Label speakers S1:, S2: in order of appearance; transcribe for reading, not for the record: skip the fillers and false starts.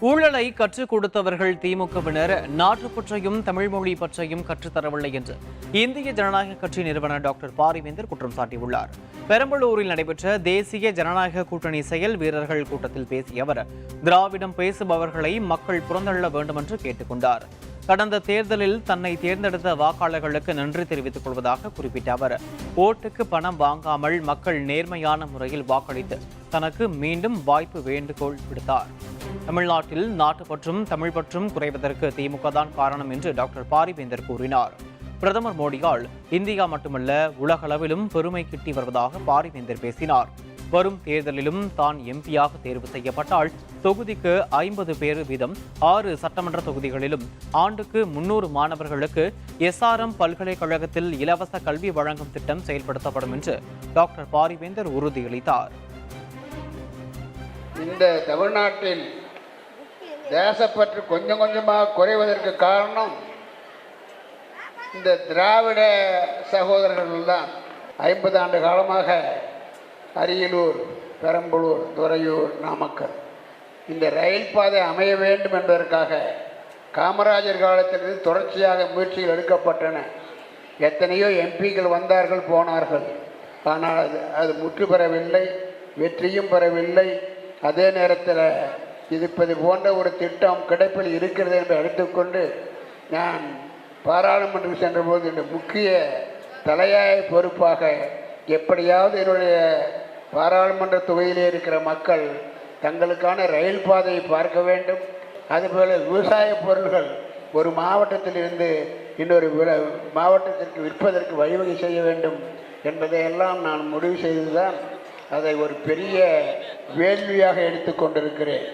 S1: ஊழலை கற்றுக் கொடுத்தவர்கள் திமுகவினர் நாட்டுப்பற்றையும் தமிழ் மொழி பற்றையும் கற்றுத்தரவில்லை என்று இந்திய ஜனநாயக கட்சி நிறுவனர் டாக்டர் பாரிவேந்தர் குற்றம் சாட்டியுள்ளார். பெரம்பலூரில் நடைபெற்ற தேசிய ஜனநாயக கூட்டணி செயல் வீரர்கள் கூட்டத்தில் பேசிய அவர், திராவிடம் பேசுபவர்களை மக்கள் புறந்தள்ள வேண்டும் என்று கேட்டுக் கொண்டார். கடந்த தேர்தலில் தன்னை தேர்ந்தெடுத்த வாக்காளர்களுக்கு நன்றி தெரிவித்துக் கொள்வதாக குறிப்பிட்ட அவர், ஓட்டுக்கு பணம் வாங்காமல் மக்கள் நேர்மையான முறையில் வாக்களித்து தனக்கு மீண்டும் வாய்ப்பு வேண்டுகோள் விடுத்தார். தமிழ்நாட்டில் நாட்டுப்பற்றும் தமிழ் பற்றும் குறைவதற்கு திமுக தான் காரணம் என்று டாக்டர் பாரிவேந்தர் கூறினார். பிரதமர் மோடியால் இந்தியா மட்டுமல்ல உலகளவிலும் பெருமை கிட்டி வருவதாக பாரிவேந்தர் பேசினார். வரும் தேர்தலிலும் தான் எம்பியாக தேர்வு செய்யப்பட்டால் தொகுதிக்கு 50 பேர் வீதம் 6 சட்டமன்ற தொகுதிகளிலும் ஆண்டுக்கு 300 மாணவர்களுக்கு SRM பல்கலைக்கழகத்தில் இலவச கல்வி வழங்கும் திட்டம் செயல்படுத்தப்படும் என்று டாக்டர் பாரிவேந்தர் உறுதியளித்தார்.
S2: இந்த தமிழ்நாட்டில் தேசப்பற்று கொஞ்சம் கொஞ்சமாக குறைவதற்கு காரணம் இந்த திராவிட சகோதரர்கள் தான். 50 ஆண்டு காலமாக அரியலூர், பெரம்பலூர், துறையூர், நாமக்கல் இந்த ரயில் பாதை அமைய வேண்டும் என்பதற்காக காமராஜர் காலத்திலிருந்து தொடர்ச்சியாக முயற்சிகள் எடுக்கப்பட்டன. எத்தனையோ எம்பிக்கள் வந்தார்கள், போனார்கள். ஆனால் அது முற்று பெறவில்லை, வெற்றியும் பெறவில்லை. அதே நேரத்தில் இது போன்ற ஒரு திட்டம் கிடைப்பில் இருக்கிறது என்று எடுத்துக்கொண்டு நான் பாராளுமன்றம் சென்றபோது இந்த முக்கிய தலையாய பொறுப்பாக எப்படியாவது என்னுடைய பாராளுமன்ற தொகுதியிலே இருக்கிற மக்கள் தங்களுக்கான ரயில் பாதையை பார்க்க வேண்டும், அதுபோல் விவசாய பொருள்கள் ஒரு மாவட்டத்தில் இருந்து இன்னொரு மாவட்டத்திற்கு விற்பதற்கு வழிவகை செய்ய வேண்டும் என்பதையெல்லாம் நான் முடிவு செய்துதான் அதை ஒரு பெரிய வேள்வியாக எடுத்துக்கொண்டிருக்கிறேன்.